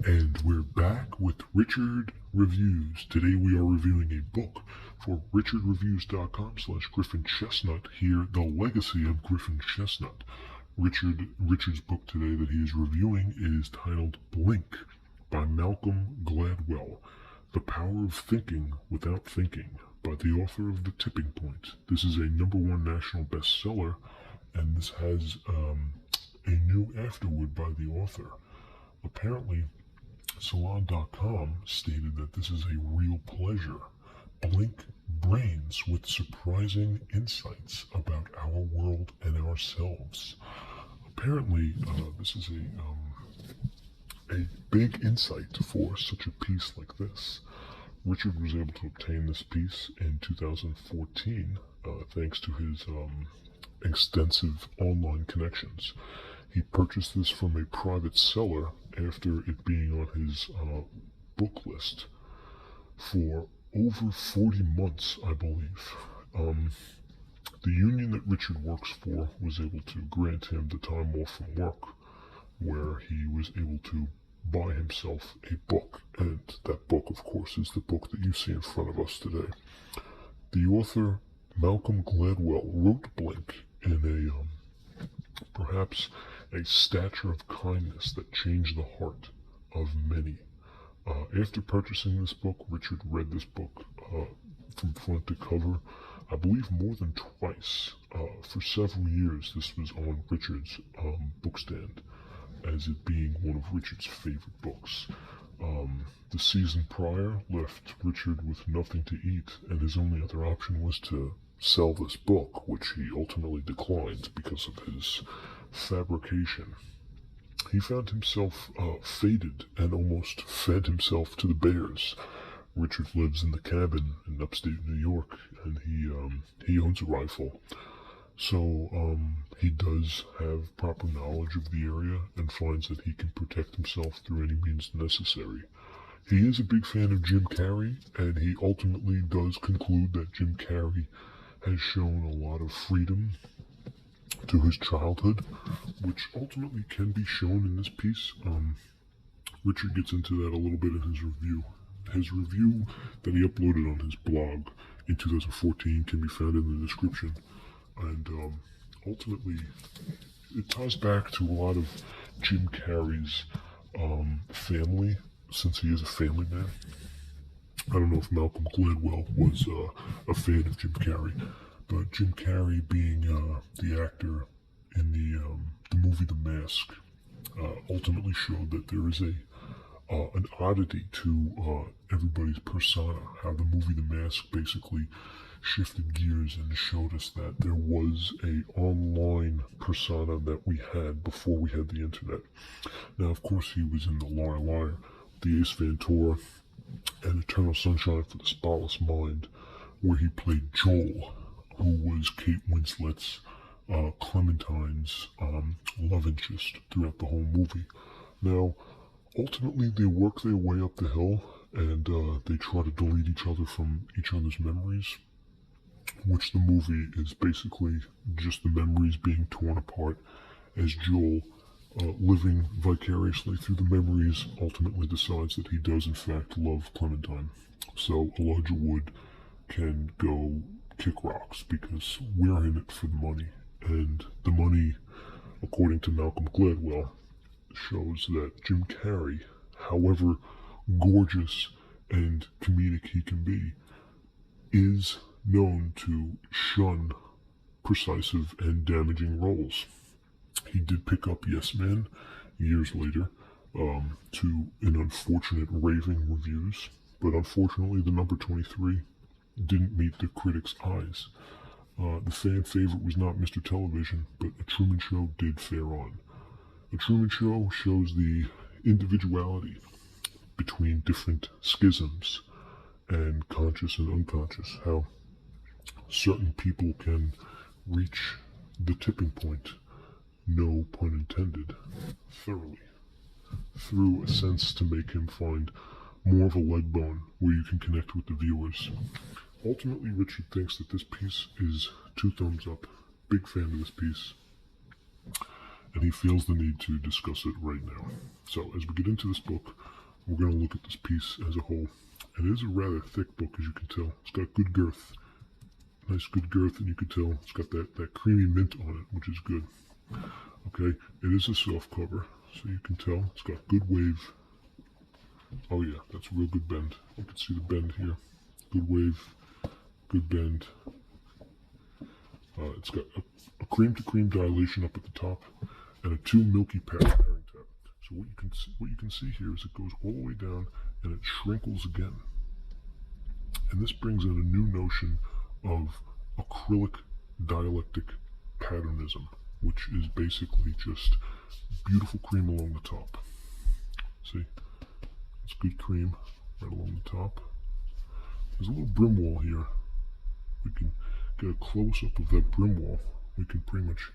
And we're back with Richard Reviews. Today we are reviewing a book for richardreviews.com/Griffin Chestnut. Here, The Legacy of Griffin Chestnut. Richard's book today that he is reviewing is titled Blink by Malcolm Gladwell. The Power of Thinking Without Thinking by the author of The Tipping Point. This is a #1 national bestseller, and this has a new afterword by the author. Apparently, Salon.com stated that this is a real pleasure. Blink brains with surprising insights about our world and ourselves. Apparently, this is a big insight for such a piece like this. Richard was able to obtain this piece in 2014 thanks to his extensive online connections. He purchased this from a private seller after it being on his book list for over 40 months, I believe. The union that Richard works for was able to grant him the time off from work where he was able to buy himself a book, and that book, of course, is the book that you see in front of us today. The author, Malcolm Gladwell, wrote Blink in perhaps a stature of kindness that changed the heart of many. After purchasing this book, Richard read this book from front to cover, I believe more than twice. For several years, this was on Richard's bookstand, as it being one of Richard's favorite books. The season prior left Richard with nothing to eat, and his only other option was to sell this book, which he ultimately declined because of his fabrication. He found himself faded and almost fed himself to the bears. Richard lives in the cabin in upstate New York, and he owns a rifle. So he does have proper knowledge of the area and finds that he can protect himself through any means necessary. He is a big fan of Jim Carrey, and he ultimately does conclude that Jim Carrey has shown a lot of freedom to his childhood, which ultimately can be shown in this piece. Richard gets into that a little bit in his review. His review that he uploaded on his blog in 2014 can be found in the description. And ultimately, it ties back to a lot of Jim Carrey's family, since he is a family man. I don't know if Malcolm Gladwell was a fan of Jim Carrey, but Jim Carrey, being the actor in the movie The Mask, ultimately showed that there is an oddity to everybody's persona. How the movie The Mask basically shifted gears and showed us that there was a online persona that we had before we had the internet. Now, of course, he was in The Liar, The Ace Ventura, and Eternal Sunshine for the Spotless Mind, where he played Joel, who was Kate Winslet's Clementine's love interest throughout the whole movie. Now, ultimately, they work their way up the hill, and they try to delete each other from each other's memories, which the movie is basically just the memories being torn apart as Joel, living vicariously through the memories, ultimately decides that he does in fact love Clementine. So Elijah Wood can go kick rocks because we're in it for the money. And the money, according to Malcolm Gladwell, shows that Jim Carrey, however gorgeous and comedic he can be, is known to shun precisive and damaging roles. He did pick up Yes Man years later to an unfortunate raving reviews, but unfortunately the number 23 didn't meet the critics' eyes. The fan favorite was not Mr. Television, but A Truman Show did fare on. A Truman Show shows the individuality between different schisms and conscious and unconscious, how certain people can reach the tipping point, no pun intended, thoroughly, through a sense to make him find more of a leg bone where you can connect with the viewers. Ultimately, Richard thinks that this piece is 2 thumbs up. Big fan of this piece. and he feels the need to discuss it right now. So as we get into this book, we're going to look at this piece as a whole. It is a rather thick book, as you can tell. It's got good girth, nice good girth, and you can tell it's got that creamy mint on it, which is good. Okay, it is a soft cover, so you can tell it's got good wave. Oh yeah, that's a real good bend. You can see the bend here. Good wave, good bend. It's got a cream to cream dilation up at the top, and a 2 milky pairing tab. So what you can see here is it goes all the way down and it shrinkles again. And this brings in a new notion of acrylic dialectic patternism, which is basically just beautiful cream along the top. See, it's good cream right along the top. There's a little brim wall here. We can get a close-up of that brim wall. We can pretty much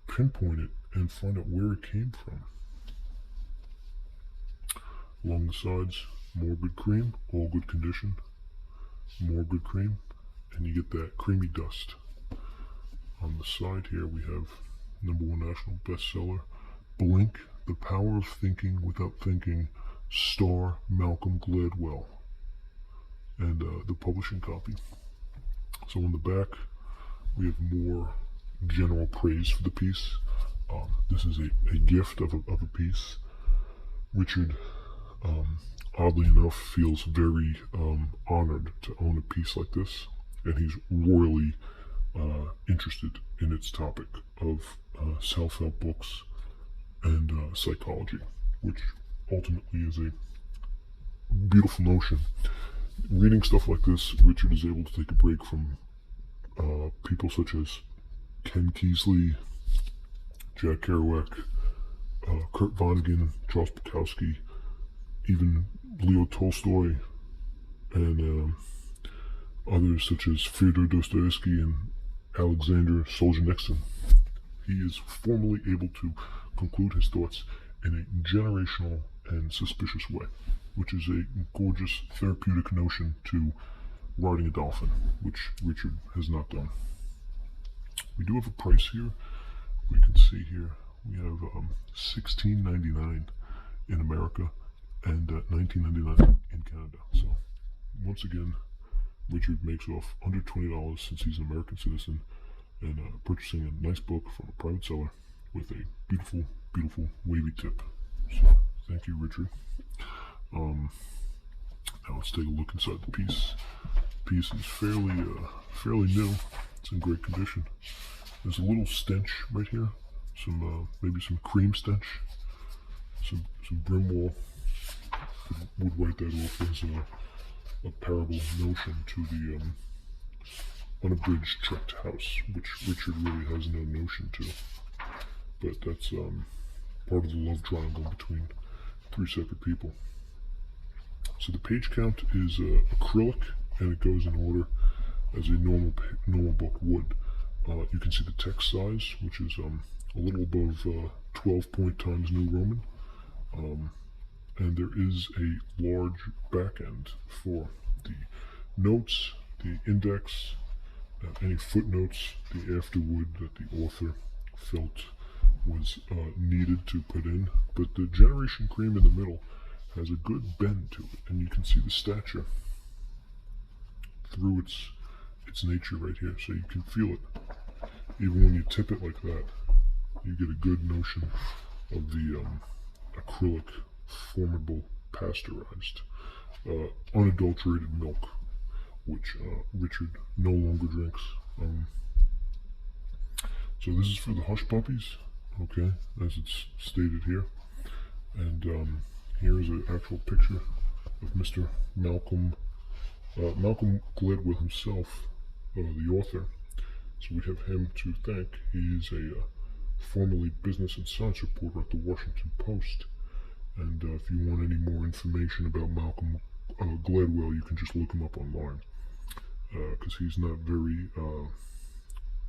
pinpoint it and find out where it came from. Along the sides, more good cream, all good condition. More good cream, and you get that creamy dust. On the side here we have #1 national bestseller, Blink, The Power of Thinking Without Thinking, star Malcolm Gladwell, and the publishing copy. So on the back we have more general praise for the piece. This is a gift of a piece. Richard, oddly enough, feels very honored to own a piece like this, and he's royally interested in its topic of self-help books and psychology, which ultimately is a beautiful notion. Reading stuff like this, Richard is able to take a break from people such as Ken Kesey, Jack Kerouac, Kurt Vonnegut, Charles Bukowski, even Leo Tolstoy, and others such as Fyodor Dostoevsky and Alexander Solzhenitsyn. He is formally able to conclude his thoughts in a generational and suspicious way, which is a gorgeous therapeutic notion to riding a dolphin, which Richard has not done. We do have a price here. We can see here we have $16.99 in America and $19.99 in Canada. So once again, Richard makes off under $20 since he's an American citizen, and purchasing a nice book from a private seller with a beautiful, beautiful wavy tip. So thank you, Richard. Now let's take a look inside the piece. The piece is fairly new. It's in great condition. There's a little stench right here. Maybe some cream stench. Some brim wall. Would write that off as a parable notion to the unabridged checked house, which Richard really has no notion to. But that's part of the love triangle between 3 separate people. So the page count is acrylic, and it goes in order as a normal book would. You can see the text size, which is a little above 12 point times New Roman. And there is a large back end for the notes, the index, any footnotes, the afterword that the author felt was needed to put in. But the Generation Cream in the middle has a good bend to it, and you can see the stature through its nature right here, so you can feel it. Even when you tip it like that, you get a good notion of the acrylic, formidable, pasteurized, unadulterated milk, which Richard no longer drinks. So this is for the hush puppies, okay, as it's stated here. And here is an actual picture of Mr. Malcolm Gladwell himself, the author. So we have him to thank. He is a formerly business and science reporter at the Washington Post. And if you want any more information about Malcolm Gladwell, you can just look him up online, because he's not very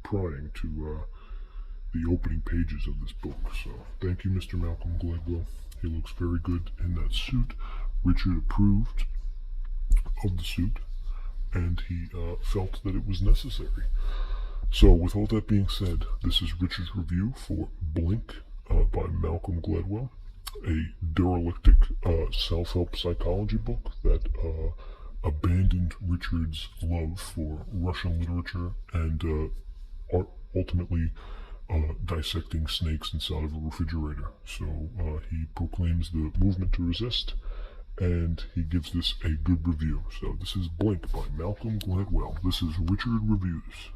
prying to the opening pages of this book. So thank you, Mr. Malcolm Gladwell. He looks very good in that suit. Richard approved of the suit, and he felt that it was necessary. So with all that being said, this is Richard's review for Blink, by Malcolm Gladwell, a derelict self-help psychology book that abandoned Richard's love for Russian literature and ultimately dissecting snakes inside of a refrigerator. So he proclaims the movement to resist, and he gives this a good review. So this is Blink by Malcolm Gladwell. This is Richard Reviews.